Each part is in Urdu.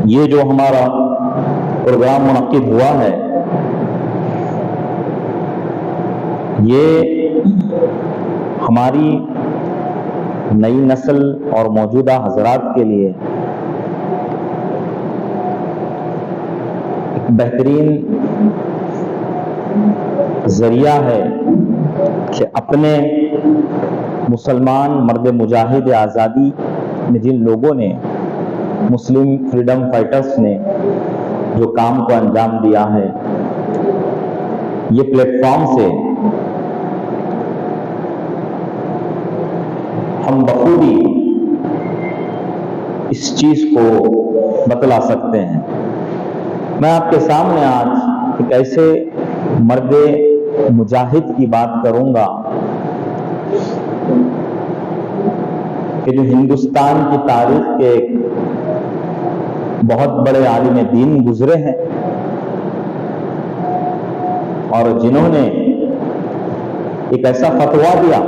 یہ جو ہمارا پروگرام منعقد ہوا ہے، یہ ہماری نئی نسل اور موجودہ حضرات کے لیے ایک بہترین ذریعہ ہے کہ اپنے مسلمان مرد مجاہد آزادی میں جن لوگوں نے، مسلم فریڈم فائٹرز نے جو کام کو انجام دیا ہے، یہ پلیٹ فارم سے ہم بخوبی اس چیز کو بتلا سکتے ہیں۔ میں آپ کے سامنے آج ایک ایسے مرد مجاہد کی بات کروں گا کہ جو ہندوستان کی تاریخ کے ایک بہت بڑے عالم دین گزرے ہیں، اور جنہوں نے ایک ایسا فتویٰ دیا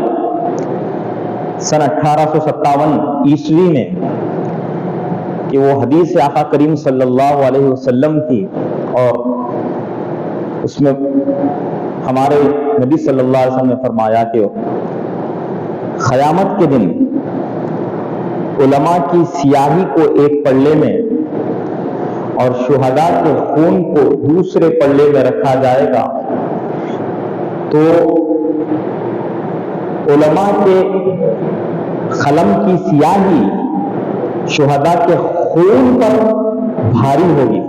سن 1857 عیسوی میں کہ وہ حدیث آقا کریم صلی اللہ علیہ وسلم کی، اور اس میں ہمارے نبی صلی اللہ علیہ وسلم نے فرمایا کہ قیامت کے دن علماء کی سیاہی کو ایک پلڑے میں اور شہداء کے خون کو دوسرے پلڑے میں رکھا جائے گا، تو علماء کے قلم کی سیاہی شہداء کے خون پر بھاری ہوگی۔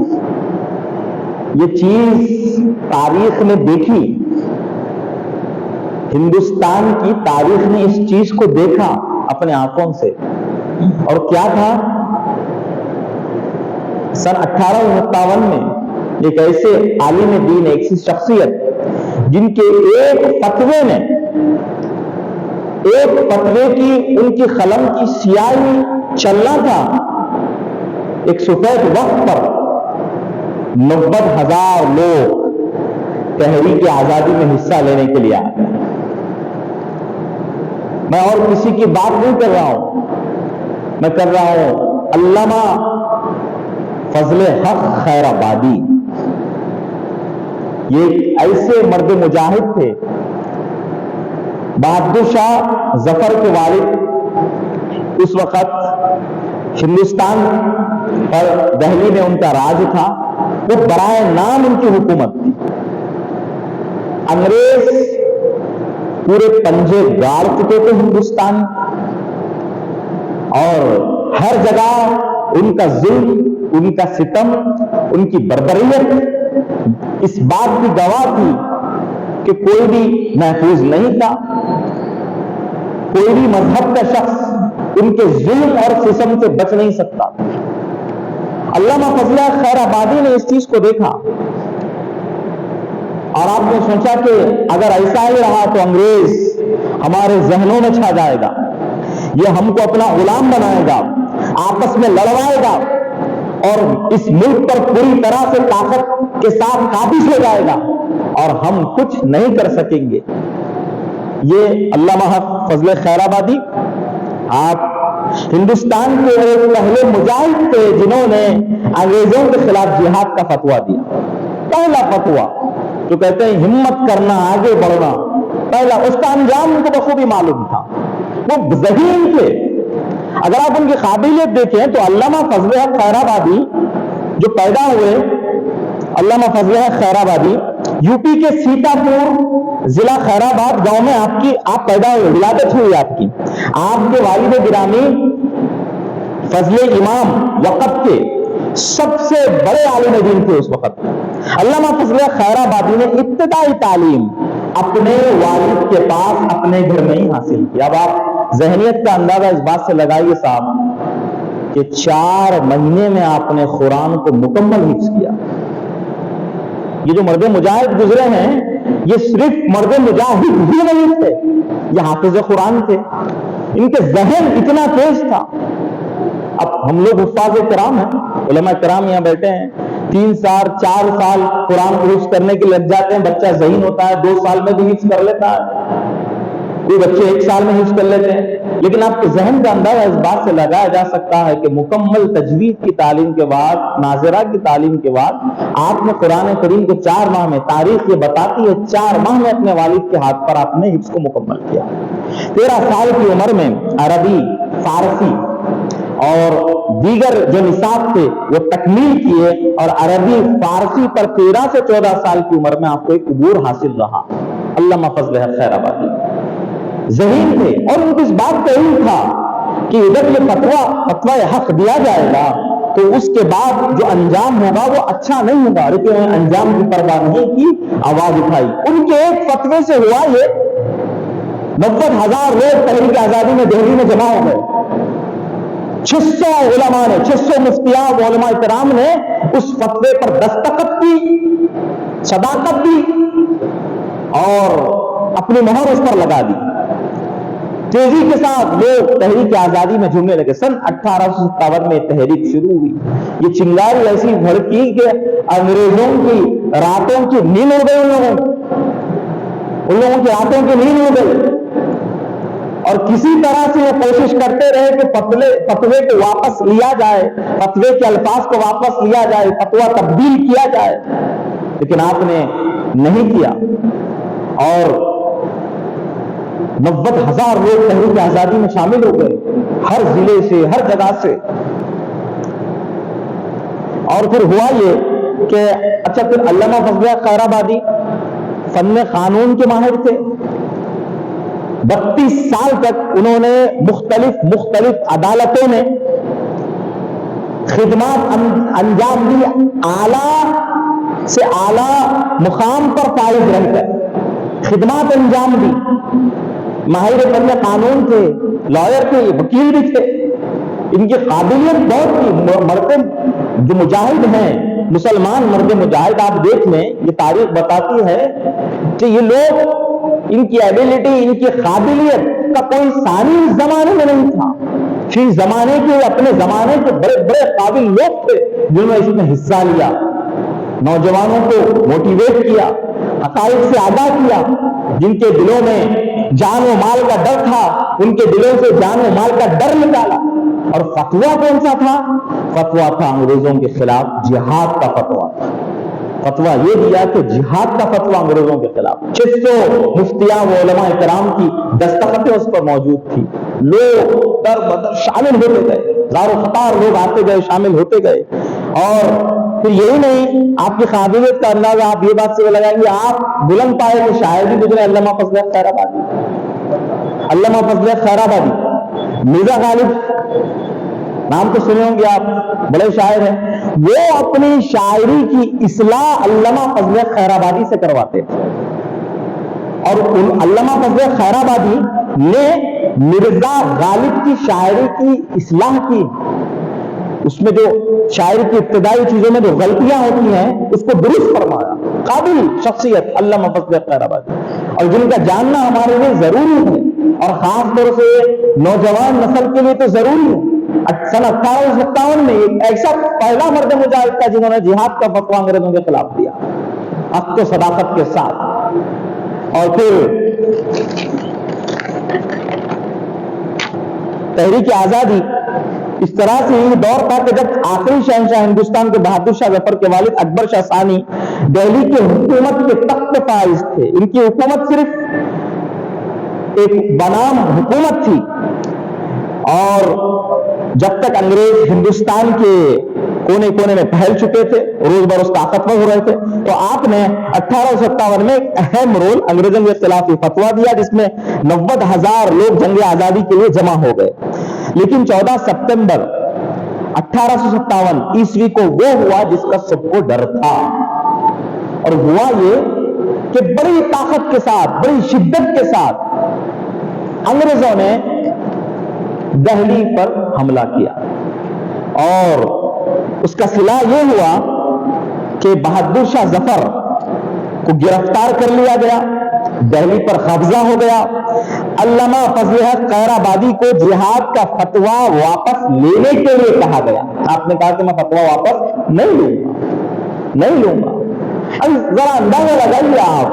یہ چیز تاریخ نے دیکھی، ہندوستان کی تاریخ نے اس چیز کو دیکھا اپنے آنکھوں سے، اور کیا تھا؟ سن 1857 میں ایک ایسے عالم دین، ایک ایسی شخصیت جن کے ایک فتوے نے، ایک فتوے کی ان کی قلم کی سیاہی چلنا تھا، ایک سفید وقت پر 90,000 لوگ تحریک آزادی میں حصہ لینے کے لیے آئے۔ میں اور کسی کی بات نہیں کر رہا ہوں، میں کر رہا ہوں علامہ فضل حق خیر آبادی۔ یہ ایسے مرد مجاہد تھے، بہادر شاہ ظفر کے والد، اس وقت ہندوستان پر دہلی میں ان کا راج تھا، وہ برائے نام ان کی حکومت تھی۔ انگریز پورے پنجے گاڑ چکے تھے ہندوستان، اور ہر جگہ ان کا ظلم، ان کا ستم، ان کی بربریت اس بات کی گواہ تھی کہ کوئی بھی محفوظ نہیں تھا، کوئی بھی مذہب کا شخص ان کے ظلم اور ستم سے بچ نہیں سکتا۔ علامہ فضل خیر آبادی نے اس چیز کو دیکھا، اور آپ نے سوچا کہ اگر ایسا ہی رہا تو انگریز ہمارے ذہنوں میں چھا جائے گا، یہ ہم کو اپنا غلام بنائے گا، آپس میں لڑوائے گا، اور اس ملک پر پوری طرح سے طاقت کے ساتھ قابض ہو جائے گا، اور ہم کچھ نہیں کر سکیں گے۔ یہ علامہ فضل خیر آبادی آپ ہندوستان کے پہلے مجاہد تھے جنہوں نے انگریزوں کے خلاف جہاد کا فتویٰ دیا، پہلا فتویٰ جو کہتے ہیں ہمت کرنا، آگے بڑھنا، پہلا اس کا انجام ان کو بخوبی معلوم تھا، وہ ذہین تھے۔ اگر آپ ان کی قابلیت دیکھیں تو علامہ فضل حق خیر آبادی جو پیدا ہوئے، علامہ فضل حق خیر آبادی یو پی کے سیتا پور ضلع خیر آباد گاؤں میں آپ پیدا ہوئے، ولادت ہوئی آپ کی۔ آپ کے والد گرامی فضل امام وقت کے سب سے بڑے عالم دین تھے اس وقت۔ علامہ فضل خیر آبادی نے ابتدائی تعلیم اپنے والد کے پاس اپنے گھر میں ہی حاصل کی۔ اب آپ ذہنیت کا اندازہ اس بات سے لگائیے صاحب کہ 4 مہینے میں آپ نے قرآن کو مکمل حفظ کیا۔ یہ جو مرد مجاہد گزرے ہیں، یہ صرف مرد مجاہد ہی نہیں تھے، یہ حافظ قرآن تھے، ان کے ذہن اتنا تیز تھا۔ اب ہم لوگ حفاظ کرام ہیں، علماء کرام یہاں بیٹھے ہیں، 3 سال 4 سال قرآن کو حفظ کرنے کے لگ جاتے ہیں، بچہ ذہین ہوتا ہے، 2 سال میں بھی حفظ کر لیتا ہے، کوئی بچے 1 سال میں حفظ کر لیتے ہیں، لیکن آپ کے ذہن کا اندازہ اس بات سے لگایا جا سکتا ہے کہ مکمل تجوید کی تعلیم کے بعد، ناظرہ کی تعلیم کے بعد آپ نے قرآن کریم کو 4 ماہ میں، تاریخ یہ بتاتی ہے 4 ماہ میں اپنے والد کے ہاتھ پر آپ نے حفظ کو مکمل کیا۔ 13 سال کی عمر میں عربی، فارسی اور دیگر جو نصاب تھے وہ تکمیل کیے، اور عربی فارسی پر 13 سے 14 سال کی عمر میں آپ کو ایک عبور حاصل رہا۔ علامہ فضل حق خیر آبادی ذہین تھے، اور ان کو اس بات کا علم تھا کہ ادھر یہ فتویٰ حق دیا جائے گا تو اس کے بعد جو انجام ہوگا وہ اچھا نہیں ہوگا، لیکن انہوں نے انجام کی پرواہ نہیں کی، آواز اٹھائی۔ ان کے ایک فتوے سے ہوا یہ 90,000 لوگ تحریک آزادی میں دہلی میں جمع ہو گئے۔ 600 علماء نے، 600 مفتیان علماء کرام نے اس فتوے پر دستخط کی، صداقت دی اور اپنی مہر اس پر لگا دی۔ تیزی کے ساتھ لوگ تحریک آزادی میں جھومنے لگے۔ سن 1857 میں تحریک شروع ہوئی۔ یہ چنگاری ایسی بھڑکی کہ انگریزوں کی راتوں کی نیند اڑ گئی، ان لوگوں کی راتوں کی نیند اڑ گئی، اور کسی طرح سے وہ کوشش کرتے رہے کہ فتوے کو واپس لیا جائے، فتوے کے الفاظ کو واپس لیا جائے، فتویٰ تبدیل کیا جائے، لیکن آپ نے نہیں کیا، اور 90,000 لوگ تحریک آزادی میں شامل ہو گئے، ہر ضلع سے، ہر جگہ سے۔ اور پھر ہوا یہ کہ اچھا، پھر علامہ فضل حق خیر آبادی فن قانون کے ماہر تھے۔ 32 سال تک انہوں نے مختلف عدالتوں میں خدمات انجام دی، اعلیٰ سے اعلیٰ مقام پر فائز رہ کر خدمات انجام دی۔ ماہر فن قانون تھے، لائر تھے، وکیل بھی تھے، ان کی قابلیت بہت تھی۔ مرد جو مجاہد ہیں، مسلمان مرد مجاہد، آپ دیکھ لیں، یہ تاریخ بتاتی ہے کہ یہ لوگ، ان کی ایبیلٹی، ان کی قابلیت کا کوئی ثانی اس زمانے میں نہیں تھا۔ فی زمانے کے، اپنے زمانے کے بڑے بڑے قابل لوگ تھے جنہوں نے اس میں حصہ لیا، نوجوانوں کو موٹیویٹ کیا، حقائق سے آگاہ کیا۔ جن کے دلوں میں جان و مال کا ڈر تھا، ان کے دلوں سے جان و مال کا ڈر نکالا۔ اور فتویٰ کون سا تھا؟ فتویٰ تھا انگریزوں کے خلاف جہاد کا فتویٰ تھا۔ فتویٰ یہ دیا کہ جہاد کا فتویٰ انگریزوں کے خلاف۔ 600 مفتیان و علماء کرام کی دستخطیں اس پر موجود تھی۔ لوگ در بدر شامل ہوتے گئے، زار و قطار لوگ آتے گئے، شامل ہوتے گئے۔ اور پھر یہی نہیں، آپ کی قابلیت کا اندازہ آپ یہ بات سے لگائیں گے، آپ بلند پائے کے شاعر بھی گزرے، علامہ فضل حق خیر آبادی، علامہ فضل حق خیر آبادی، مرزا غالب، نام تو سنے ہوں گے آپ، بڑے شاعر ہیں۔ وہ اپنی شاعری کی اصلاح علامہ فضل حق خیر آبادی سے کرواتے تھے، اور علامہ فضل حق خیر آبادی نے مرزا غالب کی شاعری کی اصلاح کی۔ اس میں جو شاعری کی ابتدائی چیزوں میں جو غلطیاں ہوتی ہیں اس کو درست فرمایا۔ قابل شخصیت علامہ فضل حق خیر آبادی، اور جن کا جاننا ہمارے لیے ضروری ہے، اور خاص طور سے نوجوان نسل کے لیے تو ضروری ہے۔ سن 1857 میں ایک ایسا پہلا مرد مجاہد تھا جنہوں نے جہاد کا فتویٰ انگریزوں کے خلاف دیا، حق و صداقت کے ساتھ۔ اور پھر تحریک آزادی اس طرح سے یہ دور تھا کہ جب آخری شہنشاہ ہندوستان کے بہادر شاہ ظفر کے والد اکبر شاہ ثانی دہلی کی حکومت کے تخت فائز تھے۔ ان کی حکومت صرف ایک بنام حکومت تھی، اور جب تک انگریز ہندوستان کے کونے کونے میں پھیل چکے تھے، روز بروز طاقتور ہو رہے تھے، تو آپ نے 1857 میں ایک اہم رول انگریزوں کے خلاف فتویٰ دیا، جس میں 90,000 لوگ جنگ آزادی کے لیے جمع ہو گئے۔ لیکن 14 ستمبر 1857 عیسوی کو وہ ہوا جس کا سب کو ڈر تھا، اور ہوا یہ کہ بڑی طاقت کے ساتھ، بڑی شدت کے ساتھ انگریزوں نے دہلی پر حملہ کیا، اور اس کا صلہ یہ ہوا کہ بہادر شاہ ظفر کو گرفتار کر لیا گیا، دہلی پر قبضہ ہو گیا۔ علامہ فضل حق خیر آبادی کو جہاد کا فتویٰ واپس لینے کے لیے کہا گیا۔ آپ نے کہا کہ میں فتویٰ واپس نہیں لوں گا۔ اب ذرا اندازہ لگائیے آپ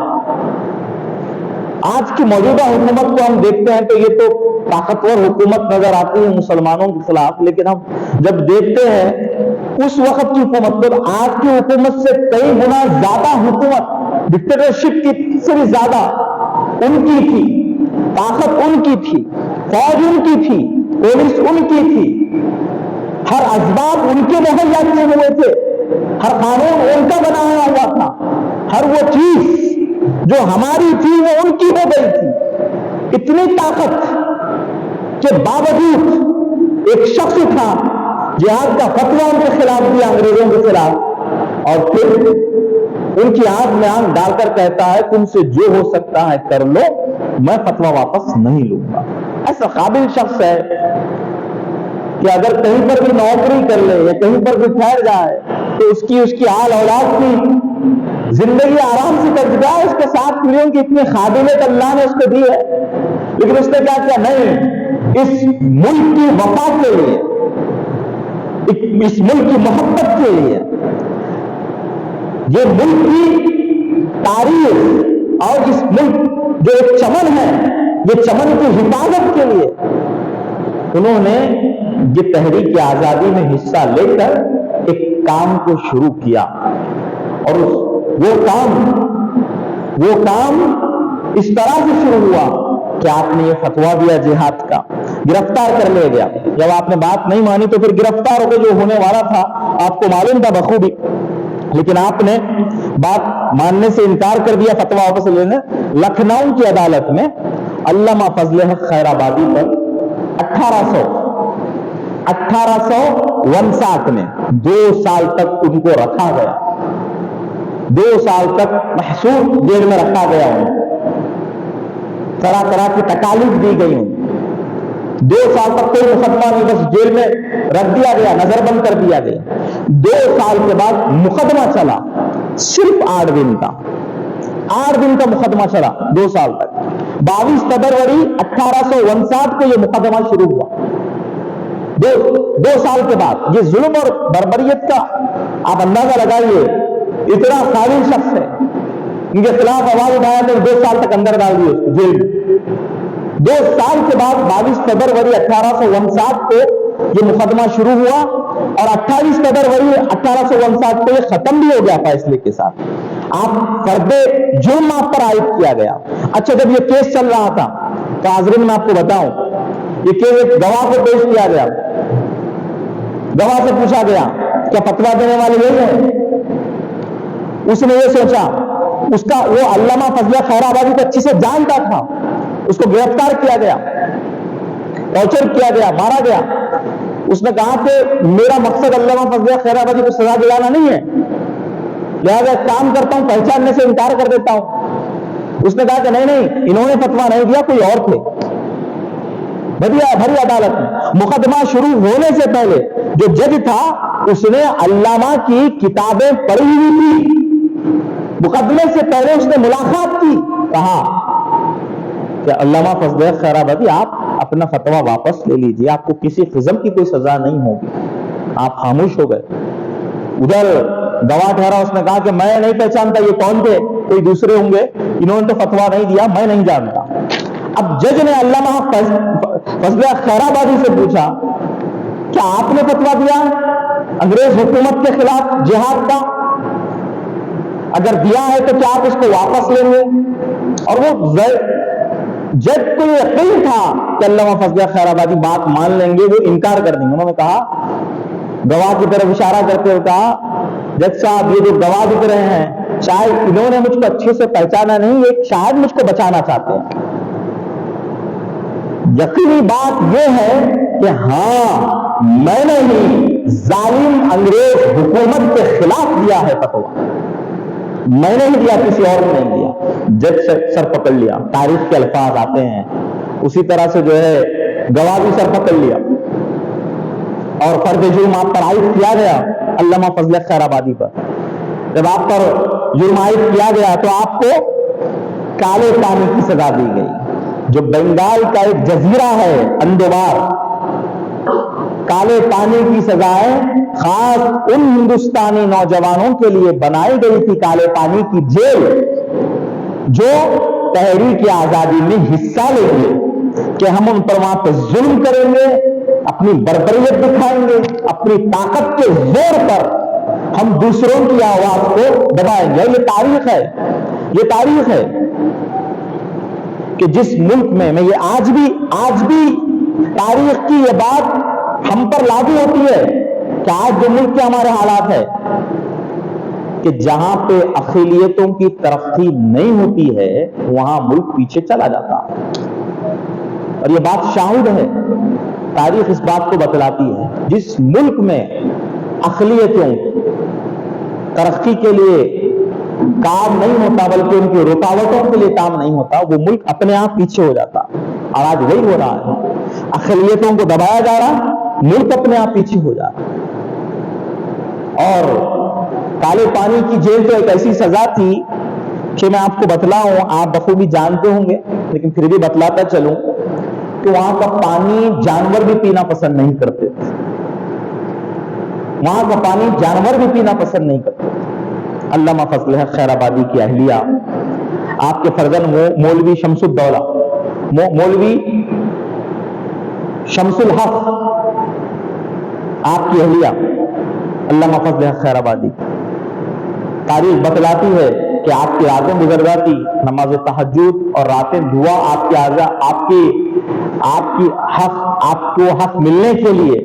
آج کی موجودہ حکومت کو ہم دیکھتے ہیں تو یہ تو طاقتور حکومت نظر آتی ہے مسلمانوں کے خلاف، لیکن ہم جب دیکھتے ہیں اس وقت کی حکومت تو آج کی حکومت سے کئی گنا زیادہ حکومت ڈکٹیٹرشپ کی سے بھی زیادہ ان کی تھی، طاقت ان کی تھی، فوج ان کی تھی، پولیس ان کی تھی، ہر اسباب ان کے مہیا کیے ہوئے تھے، ہر قانون ان کا بنایا ہوا تھا، ہر وہ چیز جو ہماری تھی وہ ان کی ہو گئی تھی۔ اتنی طاقت کے باوجود ایک شخص تھا جہاد کا فتویٰ ان کے خلاف دیا، انگریزوں کے خلاف، اور پھر ان کی آنکھ میں آنکھ ڈال کر کہتا ہے تم سے جو ہو سکتا ہے کر لو، میں فتویٰ واپس نہیں لوں گا۔ ایسا قابل شخص ہے کہ اگر کہیں پر بھی نوکری کر لے یا کہیں پر بھی ٹھہر جائے تو اس کی آل اولاد کی زندگی آرام سے کٹ جائے، اس کے 7 ملین کی اتنی قابلیت اللہ نے اس کو دی ہے، لیکن اس نے کیا کیا؟ نہیں، اس ملک کی وفا کے لیے، اس ملک کی محبت کے لیے، یہ ملک کی تاریخ اور اس ملک جو ایک چمن ہے، یہ چمن کی حفاظت کے لیے انہوں نے یہ تحریک آزادی میں حصہ لے کر ایک کام کو شروع کیا، اور وہ کام اس طرح سے شروع ہوا کہ آپ نے یہ فتویٰ دیا جہاد کا، گرفتار کر لیا گیا۔ جب آپ نے بات نہیں مانی تو پھر گرفتار ہو کے جو ہونے والا تھا آپ کو معلوم تھا بخوبی، لیکن آپ نے بات ماننے سے انکار کر دیا، فتویٰ واپس لینے۔ لکھنؤ کی عدالت میں علامہ فضل حق خیر آبادی پر 1859 میں 2 سال تک ان کو رکھا گیا، 2 سال تک محصور جیل میں رکھا گیا، طرح طرح کی تکالیف دی گئی، 2 سال تک کوئی مقدمہ نہیں، بس جیل میں رکھ دیا گیا، نظر بند کر دیا گیا۔ 2 سال کے بعد مقدمہ چلا، صرف 8 دن کا، 8 دن کا مقدمہ چلا 2 سال تک۔ 22 فروری 1859 کو یہ مقدمہ شروع ہوا، 2 سال کے بعد۔ یہ ظلم اور بربریت کا آپ اندازہ لگائیے، اتنا قابل شخص ہے، ان کے خلاف آواز اٹھایا تو 2 سال تک اندر ڈال دیے اس کو جیل میں۔ 2 سال کے بعد 22 فروری 1859 کو یہ مقدمہ شروع ہوا، اور 28 فروری 1859 کو یہ ختم بھی ہو گیا فیصلے کے ساتھ۔ آپ فرد جرم آپ پر عائد کیا گیا۔ اچھا، جب یہ کیس چل رہا تھا تو حاضرین میں آپ کو بتاؤں، یہ کیس ایک گواہ کو پیش کیا گیا، گواہ سے پوچھا گیا کیا فتویٰ دینے والے یہی ہیں؟ اس نے یہ سوچا، اس کا وہ علامہ فضل خیر آبادی کو اچھی سے جانتا تھا، اس کو گرفتار کیا گیا، ٹارچر کیا گیا، مارا گیا۔ اس نے کہا کہ میرا مقصد علامہ فضل خیر آبادی کو سزا دلانا نہیں ہے، لہذا ایک کام کرتا ہوں، پہچاننے سے انکار کر دیتا ہوں۔ اس نے کہا کہ نہیں، انہوں نے فتویٰ نہیں دیا، کوئی اور تھے۔ بھری عدالت میں مقدمہ شروع ہونے سے پہلے جو جج تھا اس نے علامہ کی کتابیں پڑھی ہوئی تھی، مقدمے سے پہلے اس نے ملاقات کی، کہا کہ علامہ فضل خیر آبادی آپ اپنا فتویٰ واپس لے لیجیے، آپ کو کسی قسم کی کوئی سزا نہیں ہوگی۔ آپ خاموش ہو گئے۔ ادھر گواہ ٹھہرا، اس نے کہا کہ میں نہیں پہچانتا یہ کون تھے، کوئی دوسرے ہوں گے، انہوں نے تو فتویٰ نہیں دیا، میں نہیں جانتا۔ اب جج نے علامہ فضل خیر آبادی سے پوچھا کیا آپ نے فتویٰ دیا انگریز حکومت کے خلاف جہاد کا؟ اگر دیا ہے تو کیا آپ اس کو واپس لیں گے؟ اور وہ جج کو یقین تھا کہ علامہ فضل خیر آبادی بات مان لیں گے، وہ انکار کر دیں گے۔ انہوں نے کہا، گواہ کی طرف اشارہ کرتے ہوئے کہا، جج صاحب یہ جو گواہ دکھ رہے ہیں شاید انہوں نے مجھ کو اچھے سے پہچانا نہیں، یہ شاید مجھ کو بچانا چاہتے ہیں۔ یقینی بات یہ ہے کہ ہاں میں نے ہی ظالم انگریز حکومت کے خلاف دیا ہے فتویٰ، میں نے ہی دیا، کسی اور نے نہیں دیا۔ جج سر پکڑ لیا، تاریخ کے الفاظ آتے ہیں اسی طرح سے جو ہے گواہ بھی سر پکڑ لیا، اور فرد جرم آپ پر عائد کیا گیا علامہ فضل خیر آبادی پر۔ جب آپ پر جرم عائد کیا گیا تو آپ کو کالے پانی کی سزا دی گئی، جو بنگال کا ایک جزیرہ ہے اندوار، کالے پانی کی سزائیں خاص ان ہندوستانی نوجوانوں کے لیے بنائی گئی تھی، کالے پانی کی جیل جو تحریک آزادی میں حصہ لیں گے کہ ہم ان پر وہاں پہ ظلم کریں گے, اپنی بربریت دکھائیں گے, اپنی طاقت کے زور پر ہم دوسروں کی آواز کو دبائیں گے. یہ تاریخ ہے, یہ تاریخ ہے کہ جس ملک میں یہ آج بھی تاریخ کی یہ بات ہم پر لاگو ہوتی ہے کہ آج جو ملک کے ہمارے حالات ہے کہ جہاں پہ اقلیتوں کی ترقی نہیں ہوتی ہے وہاں ملک پیچھے چلا جاتا, اور یہ بات شاہد ہے, تاریخ اس بات کو بتلاتی ہے. جس ملک میں اقلیتوں ترقی کے لیے کام نہیں ہوتا بلکہ ان کی رکاوٹوں کے لیے کام نہیں ہوتا, وہ ملک اپنے آپ پیچھے ہو جاتا. اور آج وہی ہو رہا ہے, اقلیتوں کو دبایا جا رہا, ملک اپنے آپ پیچھے ہو جا رہا. اور کالے پانی کی جیل تو ایک ایسی سزا تھی کہ میں آپ کو بتلاؤں, آپ بخوبی جانتے ہوں گے لیکن پھر بھی بتلاتا چلوں کہ وہاں کا پانی جانور بھی پینا پسند نہیں کرتے تھے, وہاں کا پانی جانور بھی پینا پسند نہیں کرتے تھے. علامہ فضل حق خیر آبادی کی اہلیہ, آپ کے فرزند مولوی شمس الدولہ, مولوی شمس الحق, آپ کی اہلیہ علامہ فضل حق خیر آبادی, تاریخ بتلاتی ہے کہ آپ کی راتیں گزر جاتی نماز تہجد اور راتیں دعا آپ کو حق ملنے کے لیے,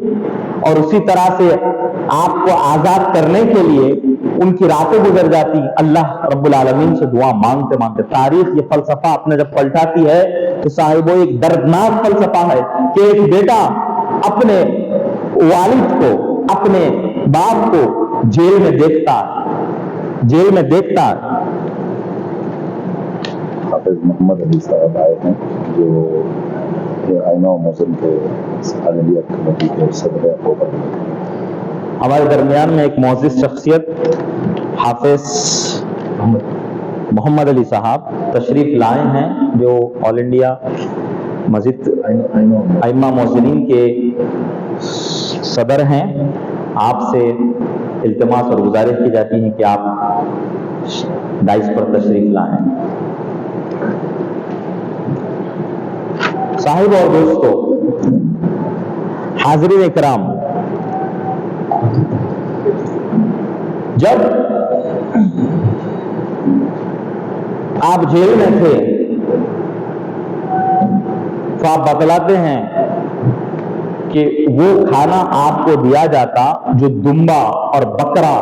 اور اسی طرح سے آپ کو آزاد کرنے کے لیے ان کی راتیں گزر جاتی اللہ رب العالمین سے دعا مانگتے مانگتے. تاریخ یہ فلسفہ اپنے جب پلٹاتی ہے تو صاحبو ایک دردناک فلسفہ ہے کہ ایک بیٹا اپنے والد کو, اپنے باپ کو جیل میں دیکھتا. حافظ محمد علی صاحب آئے ہیں جو آئمہ و موزن کے آل انڈیا کمیٹی کے صدر اوپر. ہمارے درمیان میں ایک معزز شخصیت حافظ محمد علی صاحب تشریف لائے ہیں جو آل انڈیا مسجد ائمہ موزنین کے صدر ہیں. آپ سے التماس اور گزارش کی جاتی ہے کہ آپ ڈائس پر تشریف لائیں. صاحب اور دوستو, حاضرین اکرام, جب آپ جیل میں تھے تو آپ بتلاتے ہیں کہ وہ کھانا آپ کو دیا جاتا جو دمبا اور بکرا,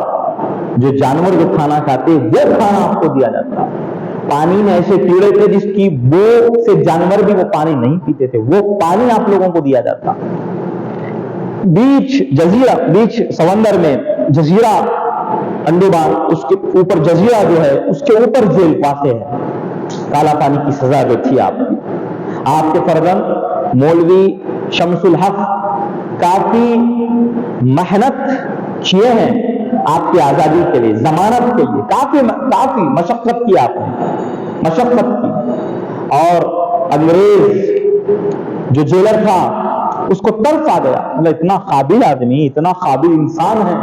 جو جانور جو کھانا کھاتے وہ کھانا آپ کو دیا جاتا. پانی میں ایسے کیڑے تھے جس کی بو سے جانور بھی وہ پانی نہیں پیتے تھے, وہ پانی آپ لوگوں کو دیا جاتا. بیچ سمندر میں جزیرہ انڈمان, اس کے اوپر جزیرہ جو ہے اس کے اوپر جیل پاتے ہیں, کالا پانی کی سزا جو تھی آپ کی. آپ کے فرزند مولوی شمس الحق کافی محنت کیے ہیں آپ کی آزادی کے لیے, ضمانت کے لیے کافی مشقت کی آپ نے, مشقت کی. اور انگریز جو جیلر تھا اس کو ترس آ گیا, مطلب اتنا قابل آدمی, اتنا قابل انسان ہے.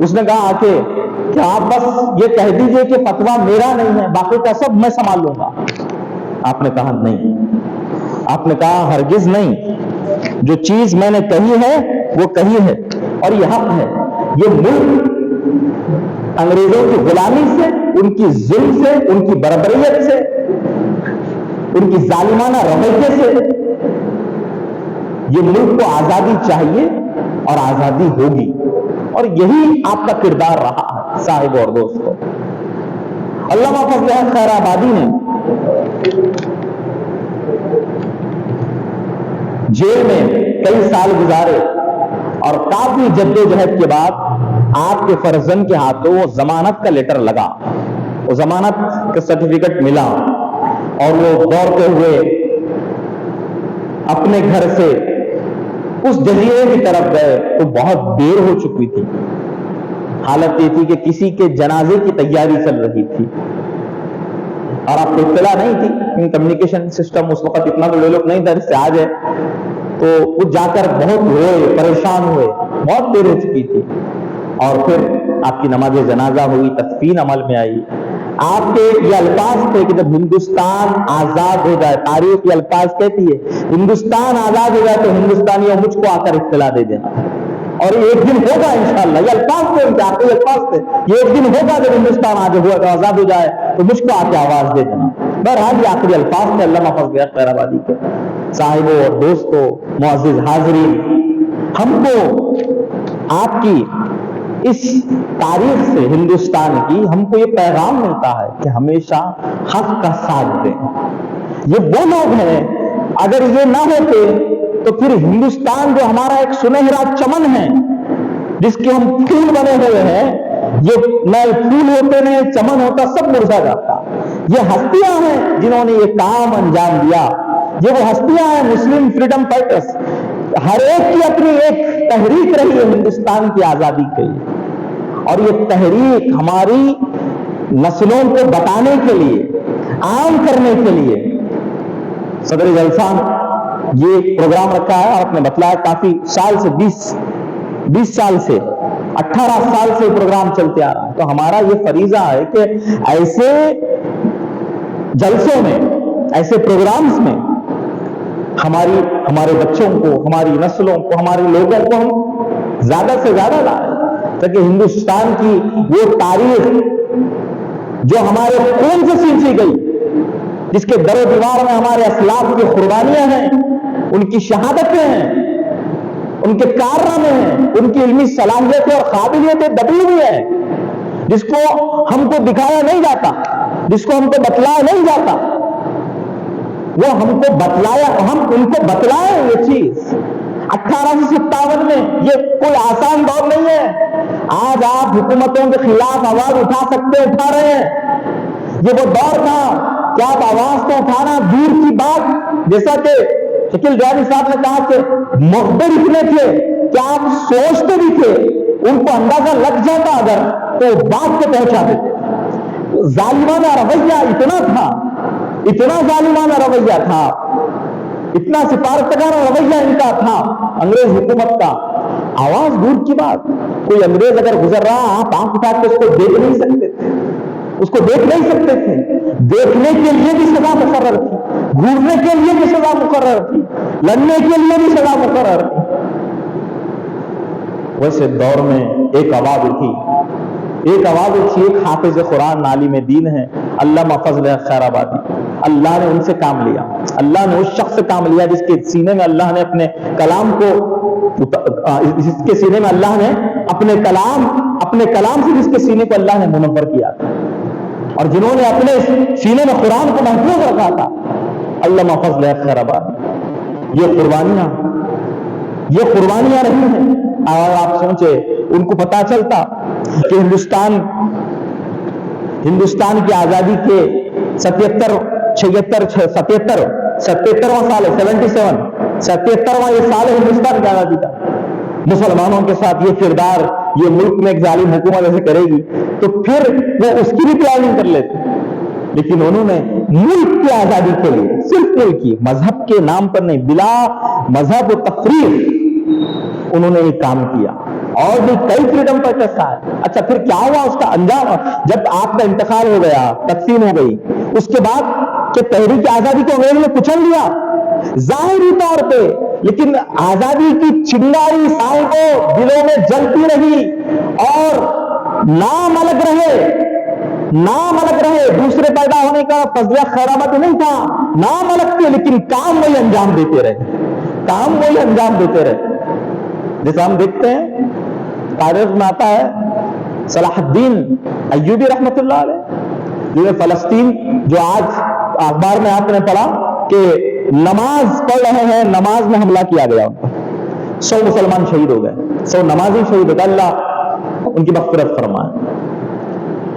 اس نے کہا آ کے کہ آپ بس یہ کہہ دیجئے کہ فتویٰ میرا نہیں ہے, باقی کا سب میں سنبھال لوں گا. آپ نے کہا نہیں, آپ نے کہا ہرگز نہیں, جو چیز میں نے کہی ہے وہ کہی ہے اور یہ حق ہے. یہ ملک انگریزوں کی غلامی سے, ان کی ظلم سے, ان کی بربریت سے, ان کی ظالمانہ رویے سے یہ ملک کو آزادی چاہیے اور آزادی ہوگی, اور یہی آپ کا کردار رہا ہے. صاحب اور دوستو, علامہ فضل حق خیر آبادی نے جیل میں کئی سال گزارے اور کافی جدوجہد کے بعد آپ کے فرزند کے ہاتھوں وہ ضمانت کا لیٹر لگا, وہ ضمانت کا سرٹیفکیٹ ملا, اور وہ دوڑتے ہوئے اپنے گھر سے اس جزیرے کی طرف گئے تو بہت دیر ہو چکی تھی. حالت یہ تھی کہ کسی کے جنازے کی تیاری چل رہی تھی اور آپ کو اطلاع نہیں تھی. کمیونیکیشن سسٹم اس وقت اتنا تو لوگ نہیں تھا جس سے آج ہے. تو وہ جا کر بہت روئے, پریشان ہوئے, بہت دیر ہو چکی تھی. اور پھر آپ کی نماز جنازہ ہوئی, تدفین عمل میں آئی. آپ کے یہ الفاظ تھے کہ جب ہندوستان آزاد ہو جائے، تاریخ یہ الفاظ کہتی ہے ہندوستان آزاد ہو جائے تو ہندوستانیوں مجھ کو آ کر اطلاع دے دینا، اور یہ ایک دن ہوگا انشاءاللہ۔ یہ الفاظ تھے، آپ کے الفاظ تھے، یہ ایک دن ہوگا جب ہندوستان آزاد ہو جائے تو مجھ کو آ کے آواز دے دینا۔ بہرحال یہ آخری الفاظ تھے علامہ فضل الحق خیر آبادی کے۔ صاحبوں اور دوستوں، معزز حاضرین، ہم کو آپ کی اس تاریخ سے ہندوستان کی ہم کو یہ پیغام ملتا ہے کہ ہمیشہ حق کا ساتھ دیں۔ یہ وہ لوگ ہیں، اگر یہ نہ ہوتے تو پھر ہندوستان جو ہمارا ایک سنہرا چمن ہے جس کے ہم پھول بنے ہوئے ہیں، یہ نئے پھول ہوتے نئے چمن ہوتا، سب مرجھا جاتا۔ یہ ہستیاں ہیں جنہوں نے یہ کام انجام دیا، یہ وہ ہستیاں ہیں مسلم فریڈم فائٹرز، ہر ایک کی اپنی ایک تحریک رہی ہے ہندوستان کی آزادی کے لیے، اور یہ تحریک ہماری نسلوں کو بتانے کے لیے، عام کرنے کے لیے صدر جلسہ یہ پروگرام رکھا ہے، اور آپ نے بتلایا کافی سال سے 20 سال سے 18 سال سے پروگرام چلتے آ رہا ہے۔ تو ہمارا یہ فریضہ ہے کہ ایسے جلسوں میں، ایسے پروگرامز میں ہمارے بچوں کو، ہماری نسلوں کو، ہمارے لوگوں کو ہم زیادہ سے زیادہ لائیں، تاکہ ہندوستان کی وہ تاریخ جو ہمارے خون سے سینچی گئی، جس کے در و دیوار میں ہمارے اسلاف کی قربانیاں ہیں، ان کی شہادتیں ہیں، ان کے کارنامے ہیں، ان کی علمی صلاحیتیں اور قابلیتیں دبی ہوئی ہیں، جس کو ہم کو دکھایا نہیں جاتا، جس کو ہم کو بتلایا نہیں جاتا، وہ ہم کو بتلایا، ہم ان کو بتلائیں یہ چیز۔ 1857 میں یہ کوئی آسان دور نہیں ہے۔ آج آپ حکومتوں کے خلاف آواز اٹھا سکتے، اٹھا رہے ہیں۔ یہ وہ دور تھا کہ آپ آواز تو اٹھانا دور کی بات، جیسا کہ شکیل ڈیانی صاحب نے کہا کہ مخبر اتنے تھے کہ آپ سوچتے بھی تھے، ان کو اندازہ لگ جاتا اگر تو بات کے پہنچا دیتے۔ ظالمانہ رویہ اتنا تھا، اتنا ظالمانہ رویہ تھا، اتنا سفارتکارانہ رویہ ان کا تھا انگریز حکومت کا۔ آواز دور کی بات، کوئی انگریز اگر گزر رہا، آپ آنکھ اٹھا کے اس کو دیکھ نہیں سکتے تھے، اس کو دیکھ نہیں سکتے تھے۔ دیکھنے کے لیے بھی سزا مقرر تھی، گھورنے کے لیے بھی سزا مقرر تھی، لڑنے کے لیے بھی سزا مقرر تھی۔ ویسے دور میں ایک آواز اٹھی، ایک حافظ قرآن عالم دین ہے علامہ فضل خیر آبادی۔ اللہ نے ان سے کام لیا، اللہ نے اس شخص سے کام لیا جس کے سینے میں اللہ نے اپنے کلام کو، جس کے سینے میں اللہ نے اپنے کلام سے جس کے سینے کو اللہ نے منور کیا تھا، اور جنہوں نے اپنے سینے میں قرآن کو محفوظ رکھا تھا، علامہ فضل خیر آبادی۔ یہ قربانیاں رہی ہیں۔ اور آپ سوچے ان کو پتا چلتا کہ ہندوستان کی آزادی کے 77واں سال ہے، 77واں یہ سال ہے ہندوستان کی آزادی کا۔ مسلمانوں کے ساتھ یہ کردار یہ ملک میں ایک ظالم حکومت ایسے کرے گی تو پھر وہ اس کی بھی پلاننگ کر لیتے، لیکن انہوں نے ملک کی آزادی کے لیے، صرف ملک کی، مذہب کے نام پر نہیں، بلا مذہب و تفریق انہوں نے یہ کام کیا، اور بھی کئی فریڈم فائٹرز آئے۔ اچھا پھر کیا ہوا اس کا انجام؟ جب آپ کا انتقال ہو گیا، تقسیم ہو گئی، اس کے بعد کہ تحریک آزادی کو انگریزوں نے کچل دیا ظاہری طور پہ، لیکن آزادی کی چنگاری سائیں دلوں میں جلتی رہی، اور نام الگ رہے، دوسرے پیدا ہونے کا فضل خیر آبادی نہیں تھا، نام الگ تھے لیکن کام وہی انجام دیتے رہے۔ جیسا ہم دیکھتے ہیں تاریخ میں آتا ہے صلاح الدین ایوبی رحمت اللہ علیہ، جو فلسطین، جو آج اخبار میں آپ نے پڑھا کہ نماز پڑھ رہے ہیں، نماز میں حملہ کیا گیا، 100 مسلمان شہید ہو گئے، 100 نمازی شہید ہو گئے، اللہ ان کی مغفرت فرمائے،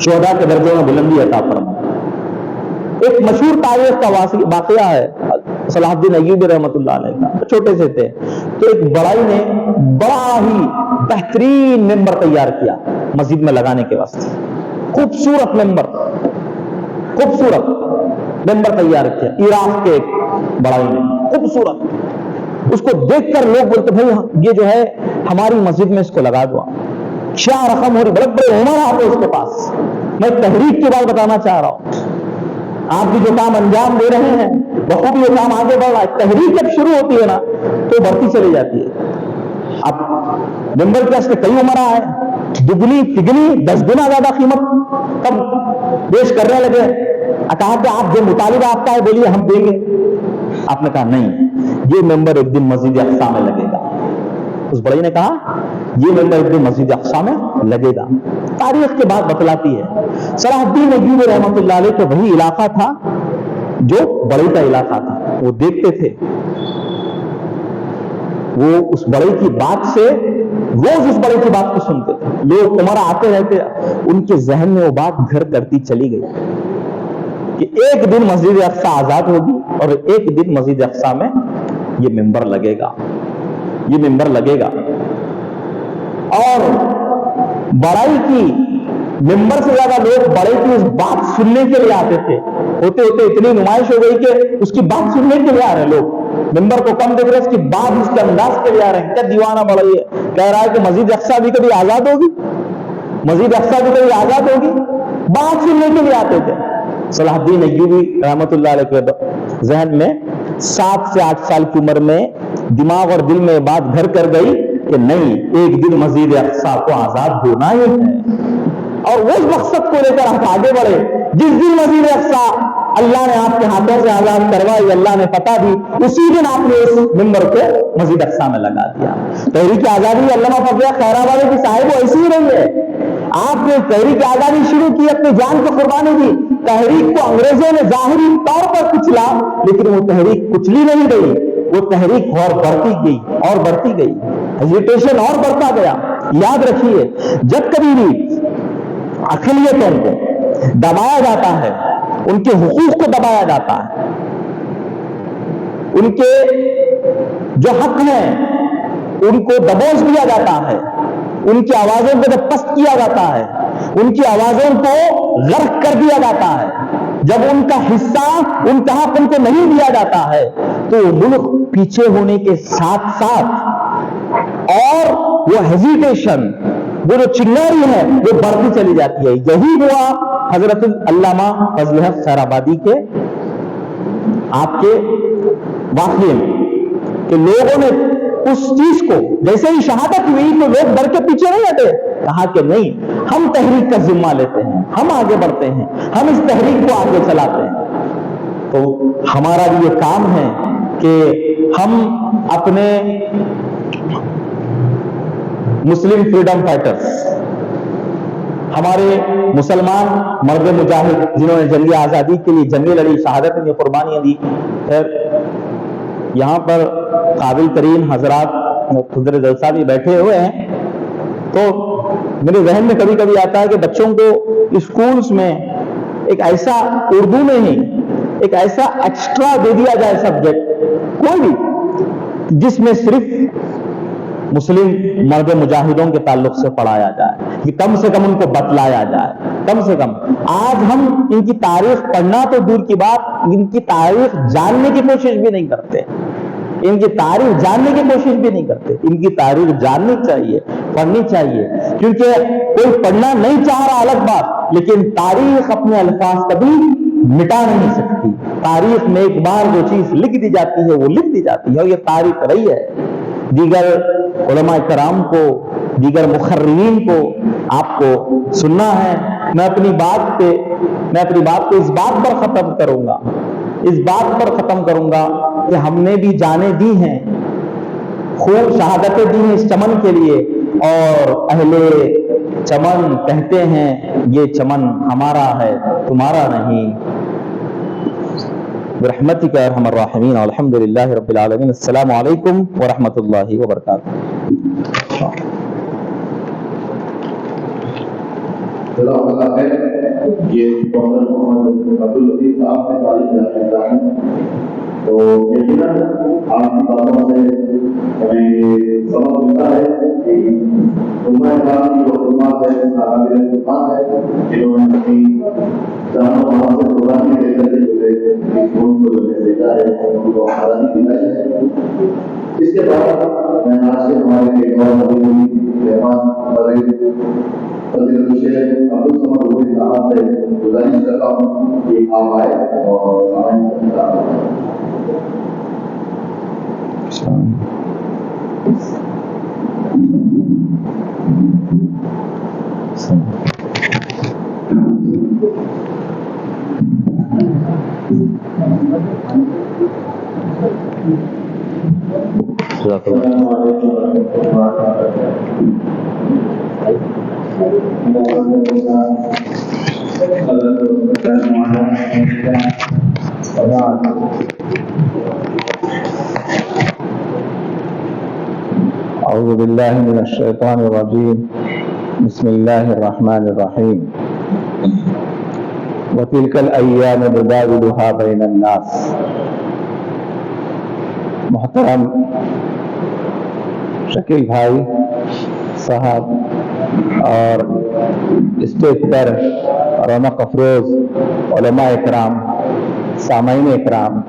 شہداء کے درجے میں بلندی عطا فرمائے۔ ایک مشہور تاریخ کا واقعہ ہے صلاح الدین ایوبی رحمت اللہ علیہ کا، چھوٹے سے تھے تو ایک بڑائی نے بڑا ہی بہترین ممبر تیار کیا مسجد میں لگانے کے واسطے، خوبصورت ممبر تیار کیا، عراق کے ایک بڑائی نے، خوبصورت۔ اس کو دیکھ کر لوگ بولتے بھائی یہ جو ہے ہماری مسجد میں اس کو لگا دو، کیا رقم ہو رہی، بڑے بڑے عمر آتے اس کے پاس. میں تحریک کی بات بتانا چاہ رہا ہوں. آپ بھی جو کام انجام دے رہے ہیں بخوبی یہ کام آگے بڑھ رہا ہے. تحریک جب شروع ہوتی ہے نا تو بڑھتی چلی جاتی ہے. اب ممبر کے اس کے کئی عمرہ ہیں، دگنی تگنی 10 گنا زیادہ قیمت کب پیش کرنے لگے. کہا کہ آپ جو مطالبہ آپ کا ہے بولیے ہم دیں گے. آپ نے کہا نہیں، یہ ممبر ایک دن مسجد اقصی میں لگے گا. اس بڑے نے کہا یہ ممبر ایک دن مسجد اقصی میں لگے گا. تاریخ کے بعد بتلاتی ہے صلاح الدین ایوبی رحمۃ اللہ علیہ کا وہی علاقہ تھا جو بڑے کا علاقہ تھا. وہ دیکھتے تھے، وہ اس بڑے کی بات سے روز اس بڑے کی بات کو سنتے تھے. لوگ عمر آتے رہتے، ان کے ذہن میں وہ بات گھر کرتی چلی گئی کہ ایک دن مسجد اقصی آزاد ہوگی اور ایک دن مسجد اقصی میں یہ ممبر لگے گا، یہ ممبر لگے گا. اور بڑائی کی ممبر سے زیادہ لوگ بڑے کی اس بات سننے کے لیے آتے تھے. ہوتے ہوتے اتنی نمائش ہو گئی کہ اس کی بات سننے کے لیے آ رہے ہیں لوگ. ممبر کو کم دیکھ رہے، اس کی بات اس کے انداز کے لیے آ رہے ہیں. کیا دیوانہ بڑائی ہے، کہہ رہا ہے کہ مسجد اقصی بھی کبھی آزاد ہوگی، مسجد اقصی بھی کبھی آزاد ہوگی. بات سننے کے لیے آتے تھے. صلاح الدین ایوبی رحمۃ اللہ علیہ کے ذہن میں 7 سے 8 سال کی عمر میں دماغ اور دل میں بات گھر کر گئی کہ نہیں، ایک دن مسجد اقصی کو آزاد ہونا ہی ہے. اور اس مقصد کو لے کر ہم آگے بڑھے. جس دن مسجد اقصی اللہ نے آپ کے ہاتھوں سے آزاد کروائی، اللہ نے فتح دی، اسی دن آپ نے اس ممبر کو مسجد اقصی میں لگا دیا. تحریک آزادی علامہ فضل خیرآبادی کی صاحب وہ ایسی ہی رہی ہے. آپ نے تحریک آزادی شروع کی، اپنی جان کو قربانی دی. تحریک کو انگریزوں نے ظاہری طور پر کچلا، لیکن وہ تحریک کچلی نہیں گئی. وہ تحریک اور بڑھتی گئی اور بڑھتی گئی، ایجیٹیشن اور بڑھتا گیا. یاد رکھیے، جب کبھی بھی اقلیتوں کو دبایا جاتا ہے، ان کے حقوق کو دبایا جاتا ہے، ان کے جو حق ہیں ان کو دبوچ دیا جاتا ہے، ان کی آوازوں کو جب پست کیا جاتا ہے، ان کی آوازوں کو غرق کر دیا جاتا ہے، جب ان کا حصہ ان کا حق ان کو نہیں دیا جاتا ہے، تو ملک پیچھے ہونے کے ساتھ ساتھ اور وہ ہیزیٹیشن، وہ جو چنگاری ہے وہ بڑھتی چلی جاتی ہے. یہی ہوا حضرت علامہ فضل حق خیرآبادی کے آپ کے واقعے میں کہ لوگوں نے اس چیز کو جیسے ہی شہادت ہوئی تو لوگ ڈر کے پیچھے نہیں ہٹے. کہا کہ نہیں، ہم تحریک کا ذمہ لیتے ہیں، ہم آگے بڑھتے ہیں، ہم اس تحریک کو آگے چلاتے ہیں. تو ہمارا بھی یہ کام ہے کہ ہم اپنے مسلم فریڈم فائٹرز، ہمارے مسلمان مرد مجاہد جنہوں نے جنگ آزادی کے لیے جنگیں لڑی، شہادت کی قربانیاں دی. یہاں پر قابل ترین حضرات خضر جلسہ بھی بیٹھے ہوئے ہیں. تو میرے ذہن میں کبھی کبھی آتا ہے کہ بچوں کو اسکولز میں ایک ایسا اردو میں ہی ایک ایسا ایکسٹرا دے دیا جائے سبجیکٹ کوئی بھی، جس میں صرف مسلم مرد مجاہدوں کے تعلق سے پڑھایا جائے، کہ کم سے کم ان کو بتلایا جائے. کم سے کم آج ہم ان کی تاریخ پڑھنا تو دور کی بات، ان کی تاریخ جاننے کی کوشش بھی نہیں کرتے. ان کی تاریخ جاننے کی کوشش بھی نہیں کرتے. ان کی تاریخ جاننی چاہیے، پڑھنی چاہیے، کیونکہ کوئی پڑھنا نہیں چاہ رہا الگ بات، لیکن تاریخ اپنے الفاظ کبھی مٹا نہیں سکتی. تاریخ میں ایک بار جو چیز لکھ دی جاتی ہے وہ لکھ دی جاتی ہے، اور یہ تاریخ رہی ہے. دیگر علماء کرام کو، دیگر مخررین کو آپ کو سننا ہے. میں اپنی بات کو اس بات پر ختم کروں گا کہ ہم نے بھی جانیں دی ہیں، خوب شہادتیں دی ہیں اس چمن کے لیے، اور اہل چمن کہتے ہیں یہ چمن ہمارا ہے تمہارا نہیں. برحمتک یا ارحم الراحمین، الحمد للہ رب العالمین. السلام علیکم ورحمۃ اللہ وبرکاتہ. جزاک اللہ خیر. یہ ڈاکٹر محمد عبداللطیف صاحب نے تعلیم دیتا ہے، تو یقیناً آپ کی باتوں سے ہمیں یہ سبق ملتا ہے کہ امہ اسلام کی جو خدمات ہے، قابل خدمات ہے، جنہوں نے اپنی جان و مال سے قربانی دے کر ملک کو بھیجا ہے، ان کو آزادی دلائی ہے. اس کے بعد میں آج سے ہمارے ایک اور مہمان فضیلت الشیخ عبدالصمد روحی صاحب سے گزارش کرتا ہوں کہ آپ آئے اور سامعین سے خطاب اعوذ باللہ من الشیطان الرجیم بسم اللہ الرحمن الرحیم وتلک الایام نداولها بین الناس. محترم شکیل بھائی صاحب اور اسٹیج پر رونق افروز علماء اکرام، سامعین اکرام،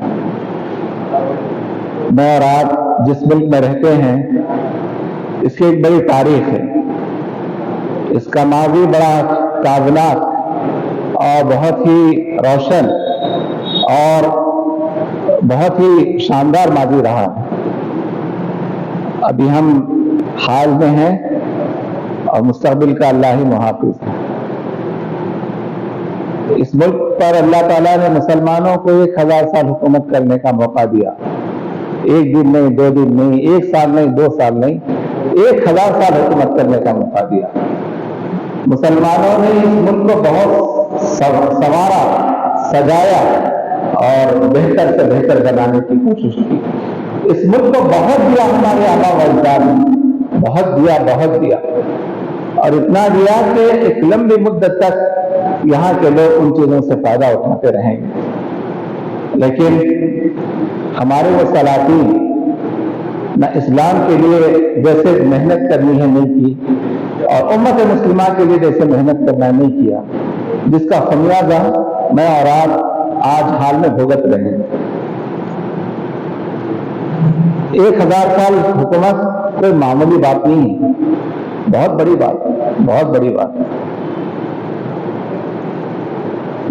میں اور آپ جس ملک میں رہتے ہیں اس کی ایک بڑی تاریخ ہے. اس کا ماضی بڑا تابناک اور بہت ہی روشن اور بہت ہی شاندار ماضی رہا. ابھی ہم حال میں ہیں اور مستقبل کا اللہ ہی محافظ ہے. اس ملک پر اللہ تعالیٰ نے مسلمانوں کو 1000 سال حکومت کرنے کا موقع دیا. 1 دن نہیں، 2 دن نہیں، 1 سال نہیں، 2 سال نہیں، 1000 سال حکومت کرنے کا موقع دیا. مسلمانوں نے اس ملک کو بہت سنوارا، سجایا اور بہتر سے بہتر بنانے کی کوشش کی. اس ملک کو بہت دیا ہمارے آبا و اجداد نے، بہت دیا، بہت دیا، اور اتنا دیا کہ ایک لمبی مدت تک یہاں کے لوگ ان چیزوں سے فائدہ اٹھاتے رہیں گے. لیکن ہمارے وہ سلاطین نہ اسلام کے لیے جیسے محنت کرنی ہے نہیں کی، اور امت مسلمہ کے لیے جیسے محنت کرنا نہیں کیا، جس کا خمیازہ میں اور آپ آج حال میں بھگت رہے ہیں. 1000 سال حکومت کوئی معمولی بات نہیں ہے، بہت بڑی بات ہے، بہت بڑی بات ہے.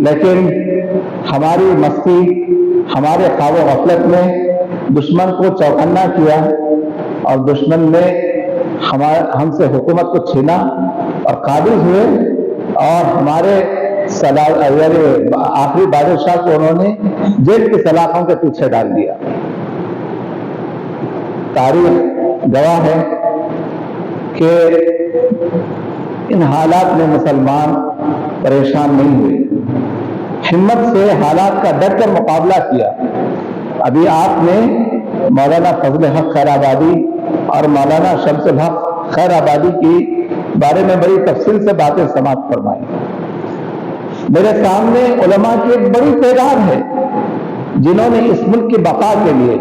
لیکن ہماری مستی، ہمارے خواب و غفلت میں دشمن کو چوکنا کیا اور دشمن نے ہم سے حکومت کو چھینا اور قابض ہوئے، اور ہمارے آخری بادشاہ کو انہوں نے جیل کی سلاخوں کے پیچھے ڈال دیا. تاریخ گواہ ہے کہ ان حالات میں مسلمان پریشان نہیں ہوئے، ہمت سے حالات کا ڈٹ کر مقابلہ کیا. ابھی آپ نے مولانا فضل حق خیر آبادی اور مولانا شمس الحق خیر آبادی کی بارے میں بڑی تفصیل سے باتیں سماعت فرمائی. میرے سامنے علماء کی ایک بڑی تعداد ہے جنہوں نے اس ملک کی بقا کے لیے،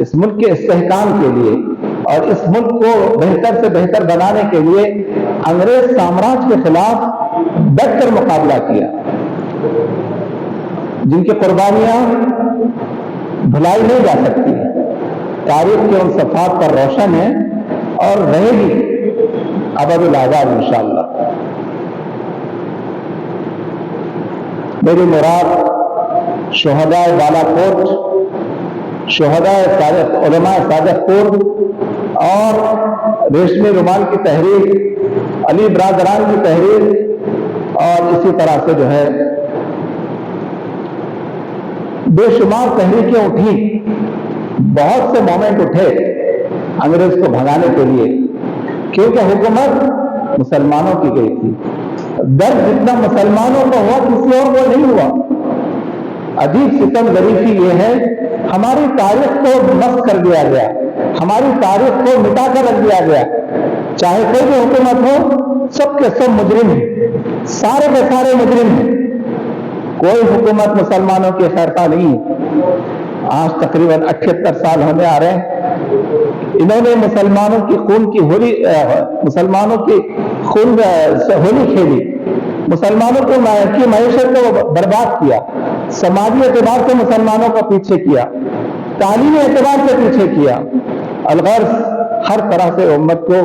اس ملک کے استحکام کے لیے اور اس ملک کو بہتر سے بہتر بنانے کے لیے انگریز سامراج کے خلاف ڈٹ کر مقابلہ کیا، جن کی قربانیاں بھلائی نہیں جا سکتی. تاریخ کے ان صفحات پر روشن ہے اور رہے گی ابد الآباد انشاءاللہ. میری مراد شہداء بالا کوٹ، شہداء علماء صادق پور اور ریشمی رومال کی تحریک، علی برادران کی تحریک، اور اسی طرح سے جو ہے بے شمار تحریکیں اٹھی، بہت سے مومنٹ اٹھے انگریز کو بھگانے کے لیے، کیونکہ حکومت مسلمانوں کی گئی تھی. درد جتنا مسلمانوں کو ہوا کسی اور کو نہیں ہوا. عجیب ستم ظریفی یہ ہے، ہماری تاریخ کو مسخ کر دیا گیا، ہماری تاریخ کو مٹا کر رکھ دیا گیا. چاہے کوئی بھی حکومت ہو، سب کے سب مجرم ہیں، سارے کے سارے مجرم ہیں. کوئی حکومت مسلمانوں کی خیرخواہ نہیں ہے. آج تقریباً 78 سال ہونے آ رہے ہیں. انہوں نے مسلمانوں کی خون کی ہولی، مسلمانوں کی خون ہولی کھیلی، مسلمانوں کی معیشت کو برباد کیا، سماجی اعتبار سے مسلمانوں کو پیچھے کیا، تعلیمی اعتبار سے پیچھے کیا. الغرض ہر طرح سے امت کو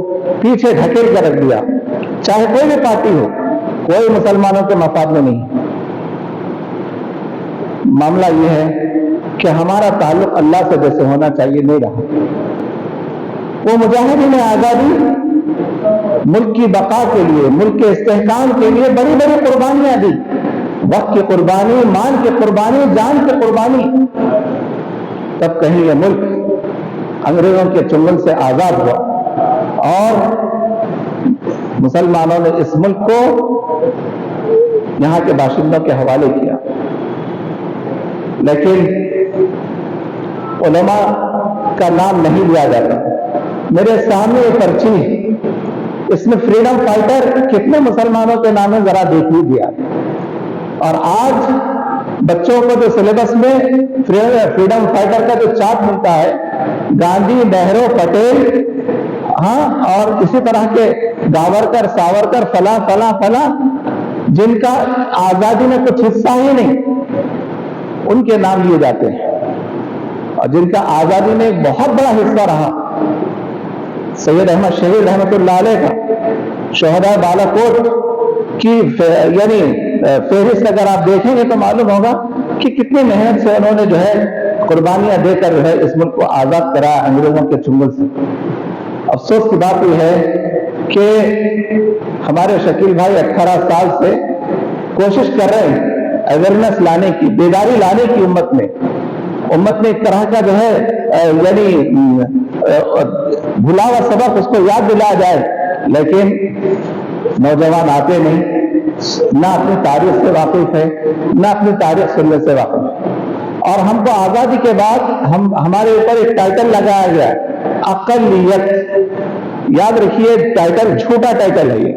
پیچھے ڈھکیل کر رکھ دیا، چاہے کوئی بھی پارٹی ہو، کوئی مسلمانوں کے مفاد میں نہیں۔ معاملہ یہ ہے کہ ہمارا تعلق اللہ سے جیسے ہونا چاہیے نہیں رہا۔ وہ مجاہدین آزادی ملک کی بقا کے لیے، ملک کے استحکام کے لیے بڑی بڑی قربانیاں دی، وقت کی قربانی، مال کی قربانی، جان کی قربانی، تب کہیں یہ ملک انگریزوں کے چنگل سے آزاد ہوا اور مسلمانوں نے اس ملک کو یہاں کے باشندوں کے حوالے کیا۔ لیکن علماء کا نام نہیں لیا جاتا۔ میرے سامنے ایک پرچی، اس میں فریڈم فائٹر کتنے مسلمانوں کے نام ہے ذرا دیکھ لیجیے آپ۔ اور آج بچوں کو جو سلیبس میں فریڈم فائٹر کا جو چارٹ ملتا ہے، گاندھی، نہرو، پٹیل، ہاں، اور اسی طرح کے گاورکر، ساورکر، فلاں فلاں فلاں، جن کا آزادی میں کچھ حصہ ہی نہیں، ان کے نام لیے جاتے ہیں، اور جن کا آزادی میں ایک بہت بڑا حصہ رہا، سید احمد شہید رحمۃ اللہ علیہ کا شہداء بالاکوٹ کی یعنی فہرست اگر آپ دیکھیں گے تو معلوم ہوگا کہ کتنی محنت سے انہوں نے جو ہے قربانیاں دے کر جو ہے اس ملک کو آزاد کرایا انگریزوں کے چنگل سے۔ افسوس کی بات یہ ہے کہ ہمارے شکیل بھائی 18 سال سے کوشش کر رہے ہیں اویئرنیس لانے کی، بیداری لانے کی امت میں ایک طرح کا جو ہے یعنی بھلا ہوا سبق اس کو یاد دلایا جائے، لیکن نوجوان آتے نہیں، نہ اپنی تاریخ سے واقف ہے، نہ اپنی تاریخ سننے سے واقف ہے۔ اور ہم کو آزادی کے بعد ہمارے اوپر ایک ٹائٹل لگایا گیا ہے، اقلیت۔ یاد رکھیے ٹائٹل جھوٹا ٹائٹل ہے یہ۔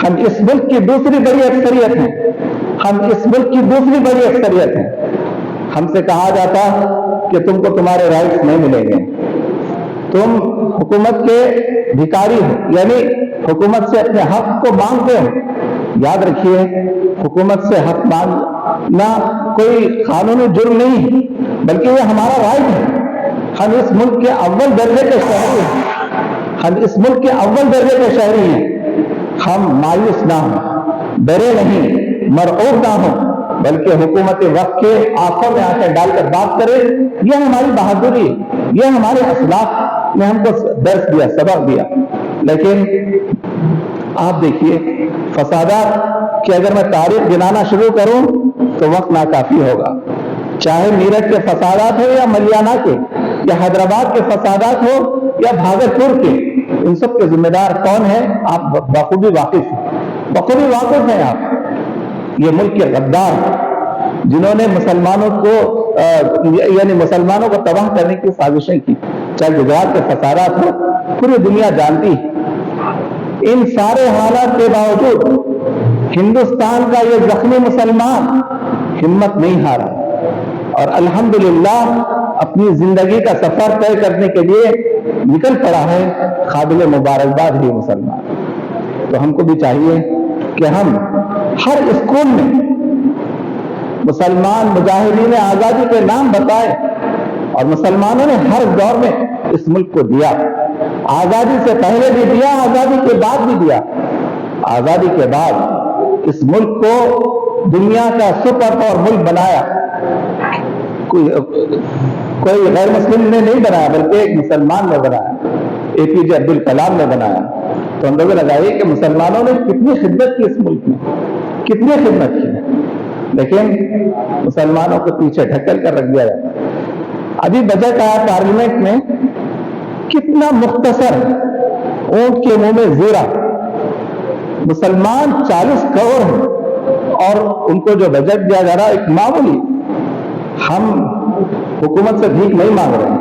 ہم اس ملک کی دوسری بڑی اکثریت ہیں، ہم اس ملک کی دوسری بڑی اکثریت ہیں۔ ہم سے کہا جاتا کہ تم کو تمہارے رائٹس نہیں ملیں گے، تم حکومت کے بھکاری ہو، یعنی حکومت سے اپنے حق کو مانگتے ہو۔ یاد رکھیے حکومت سے حق مانگنا کوئی قانونی جرم نہیں، بلکہ یہ ہمارا رائٹ ہے۔ ہم اس ملک کے اول درجے کے شہری ہیں، ہم اس ملک کے اول درجے کے شہری ہیں۔ ہم مایوس نہ ہوں، ڈرے نہیں، مرعوب نہ ہوں، بلکہ حکومت وقت کے آنکھوں میں آنکھیں ڈال کر بات کرے۔ یہ ہماری بہادری، یہ ہمارے اخلاق نے ہم کو درس دیا، سبق دیا۔ لیکن آپ دیکھیے فسادات کی اگر میں تاریخ گنانا شروع کروں تو وقت ناکافی ہوگا، چاہے میرٹھ کے فسادات ہو یا ملیانہ کے، یا حیدرآباد کے فسادات ہو یا بھاگلپور کے، ان سب کے ذمہ دار کون ہیں آپ بخوبی واقف ہیں آپ۔ یہ ملک کے غدار جنہوں نے مسلمانوں کو تباہ کرنے کی سازشیں کی، چاہے گجرات کے فسادات ہو، پوری دنیا جانتی ہے۔ ان سارے حالات کے باوجود ہندوستان کا یہ زخمی مسلمان ہمت نہیں ہارا، اور الحمدللہ اپنی زندگی کا سفر طے کرنے کے لیے نکل پڑا ہے۔ قابل مبارکباد ہے مسلمان۔ تو ہم کو بھی چاہیے کہ ہم ہر اسکول میں مسلمان مجاہدین آزادی کے نام بتائیں، اور مسلمانوں نے ہر دور میں اس ملک کو دیا، آزادی سے پہلے بھی دیا، آزادی کے بعد بھی دیا۔ آزادی کے بعد اس ملک کو دنیا کا سپر پاور ملک بنایا، کوئی غیر مسلم نے نہیں بنایا بلکہ ایک مسلمان نے بنایا، APJ عبد الکلام نے بنایا۔ تو اندازہ لگائیے کہ مسلمانوں نے کتنی خدمت کی اس ملک میں، کتنی خدمت کی، لیکن مسلمانوں کو پیچھے ڈھکل کر رکھ دیا جاتا ہے۔ ابھی بجٹ آیا پارلیمنٹ میں، کتنا مختصر، اونٹ کے منہ میں زیرہ، مسلمان 40 کروڑ ہیں اور ان کو جو بجٹ دیا جا رہا ہے ایک معمولی۔ ہم حکومت سے بھیک نہیں مانگ رہے ہیں،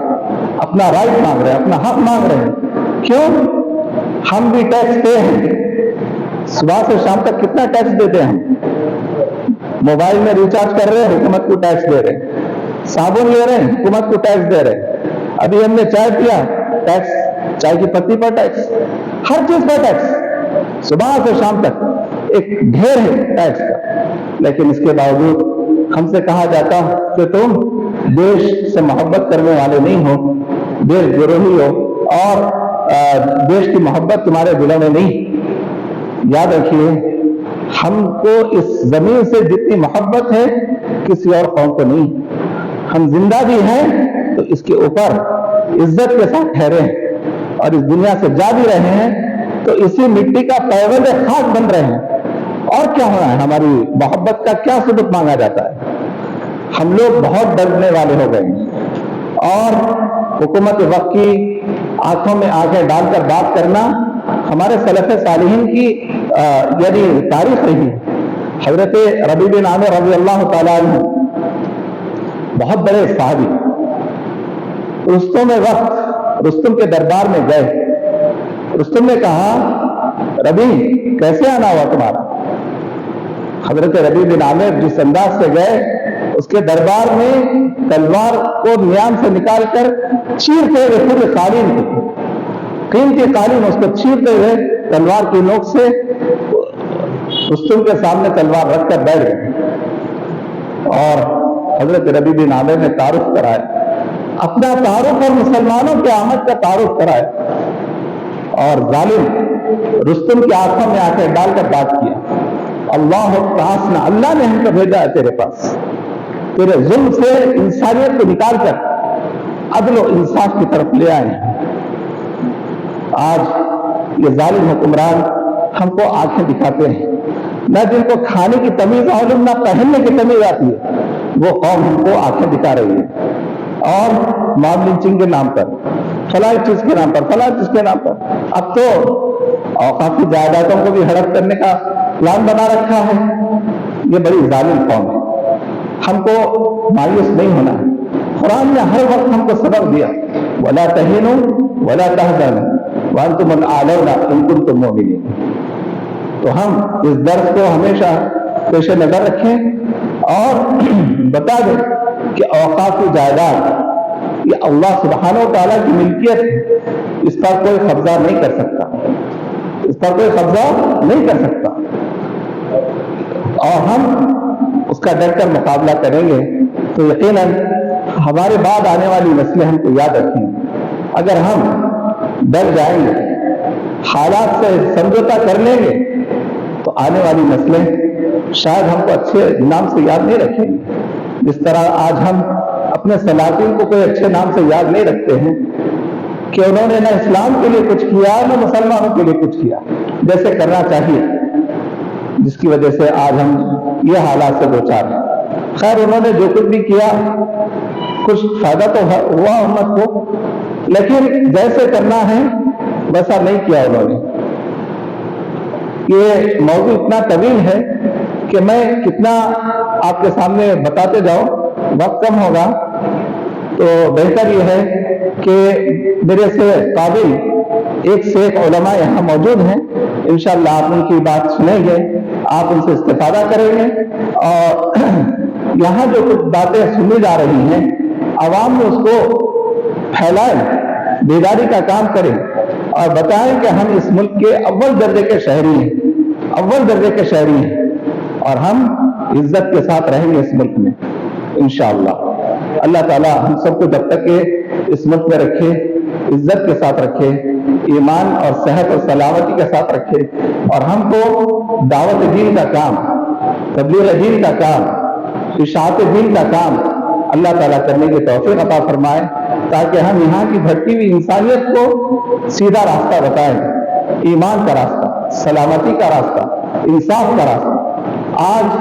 اپنا رائٹ مانگ رہے ہیں، اپنا حق مانگ رہے ہیں۔ کیوں؟ ہم بھی ٹیکس پے ہیں، صبح سے شام تک کتنا ٹیکس دیتے ہیں ہم؟ موبائل میں ریچارج کر رہے ہیں، حکومت کو ٹیکس دے رہے ہیں، صابن لے رہے ہیں، حکومت کو ٹیکس دے رہے ہیں، ابھی ہم نے چائے پیا، ٹیکس، چائے کی پتی پر ٹیکس، ہر چیز پر ٹیکس، صبح سے شام تک ایک ڈھیر ہے ٹیکس کا۔ لیکن اس کے باوجود ہم سے کہا جاتا کہ تم دیش سے محبت کرنے والے نہیں ہو، دیش گروہی ہو، اور دیش کی محبت تمہارے دلوں میں نہیں. یاد رکھیے ہم کو اس زمین سے جتنی محبت ہے کسی اور قوم کو نہیں. ہم زندہ بھی ہیں تو اس کے اوپر عزت کے ساتھ ٹھہرے ہیں اور اس دنیا سے جا بھی رہے ہیں تو اسی مٹی کا پیوند خاک بن رہے ہیں. اور کیا ہونا ہے؟ ہماری محبت کا کیا ثبوت مانگا جاتا ہے؟ ہم لوگ بہت ڈرنے والے ہو گئے ہیں اور حکومت وقت کی آنکھوں میں آنکھیں ڈال کر بات کرنا ہمارے سلف صالحین کی یعنی تاریخ رہی. حضرت ربیع بن عامر رضی اللہ تعالیٰ عنہ بہت بڑے صحابی رستم وقت رستم کے دربار میں گئے. رستم نے کہا ربیع کیسے آنا ہوا تمہارا؟ حضرت ربیع بن عامر جس انداز سے گئے اس کے دربار میں تلوار کو نیام سے نکال کر چیرتے ہوئے پورے قالین کو قیمتی قالین اس کو چیرتے ہوئے تلوار کی نوک سے رستم کے سامنے تلوار رکھ کر بیٹھ گئے اور حضرت ربیع بن عامر نے تعارف کرایا اپنا تعارف اور مسلمانوں کی آمد کا تعارف کرایا اور ظالم رستم کی آنکھوں میں آنکھیں ڈال کر بات کیا. اللہ تعالی اللہ نے ہم کو بھیجا ہے تیرے پاس تیرے ظلم سے انسانیت کو نکال کر عدل و انصاف کی طرف لے آئے ہیں. آج یہ ظالم حکمران ہم کو آنکھیں دکھاتے ہیں نہ جن کو کھانے کی تمیز معلوم نہ پہننے کی تمیز آتی ہے وہ قوم ہم کو آنکھیں دکھا رہی ہے اور ماب لنچنگ کے نام پر فلاں چیز کے نام پر فلاں چیز کے نام پر اب تو اوقافی جائیدادوں کو بھی ہڑپ کرنے کا پلان بنا رکھا ہے. یہ بڑی ظالم قوم ہے. ہم کو مایوس نہیں ہونا ہے. قرآن نے ہر وقت ہم کو سبق دیا وَلَا تَهِنُوا وَلَا تَحْزَنُوا وَأَنْتُمُ الْأَعْلَوْنَ إِن كُنتُم مُؤْمِنِينَ. تو ہم اس درس کو ہمیشہ پیش نظر رکھیں اور بتا دیں کہ اوقاف کی جائیداد یہ اللہ سبحانہ و تعالیٰ کی ملکیت ہے. اس پر کوئی قبضہ نہیں کر سکتا اس پر کوئی قبضہ نہیں کر سکتا اور ہم اس کا ڈر کر مقابلہ کریں گے تو یقیناً ہمارے بعد آنے والی نسلیں ہم کو یاد رکھیں گے. اگر ہم ڈر جائیں گے حالات سے سمجھوتا کر لیں گے تو آنے والی نسلیں شاید ہم کو اچھے نام سے یاد نہیں رکھیں گی. جس طرح آج ہم اپنے سلاطین کو کوئی اچھے نام سے یاد نہیں رکھتے ہیں کہ انہوں نے نہ اسلام کے لیے کچھ کیا نہ مسلمانوں کے لیے کچھ کیا جیسے کرنا چاہیے, جس کی وجہ سے آج ہم یہ حالات سے دوچار ہیں. خیر انہوں نے جو کچھ بھی کیا کچھ فائدہ تو ہوا امت کو, لیکن جیسے کرنا ہے ویسا نہیں کیا انہوں نے. یہ موضوع اتنا طویل ہے کہ میں کتنا آپ کے سامنے بتاتے جاؤں, وقت کم ہوگا, تو بہتر یہ ہے کہ میرے سے قابل ایک سے ایک علماء یہاں موجود ہیں. انشاءاللہ آپ ان کی بات سنیں گے, آپ ان سے استفادہ کریں گے اور یہاں جو کچھ باتیں سنی جا رہی ہیں عوام میں اس کو پھیلائیں, بیداری کا کام کریں اور بتائیں کہ ہم اس ملک کے اول درجے کے شہری ہیں, اول درجے کے شہری ہیں اور ہم عزت کے ساتھ رہیں گے اس ملک میں انشاءاللہ. اللہ تعالی ہم سب کو جب تک کہ اس ملک میں رکھے, عزت کے ساتھ رکھے, ایمان اور صحت اور سلامتی کے ساتھ رکھے اور ہم کو دعوت دین کا کام, تبلیغ دین کا کام, اشاعت دین کا کام اللہ تعالیٰ کرنے کی توفیق عطا فرمائے تاکہ ہم یہاں کی بھٹکی ہوئی انسانیت کو سیدھا راستہ بتائیں, ایمان کا راستہ, سلامتی کا راستہ, انصاف کا راستہ. آج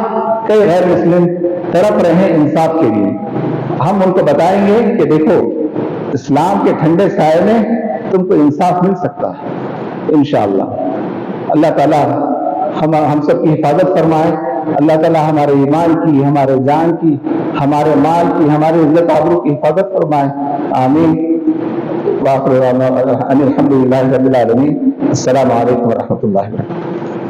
کئی غیر مسلم تڑپ رہے ہیں انصاف کے لیے, ہم ان کو بتائیں گے کہ دیکھو اسلام کے ٹھنڈے سائے میں تم کو انصاف مل سکتا ہے انشاءاللہ. اللہ تعالیٰ ہم سب کی حفاظت فرمائے. اللہ تعالیٰ ہمارے ایمان کی, ہمارے جان کی, ہمارے مال کی, ہمارے عزت آبرو کی حفاظت فرمائے. آمین. وآخر دعوانا الحمدللہ رب العالمین. السلام علیکم ورحمۃ اللہ وبرکاتہ.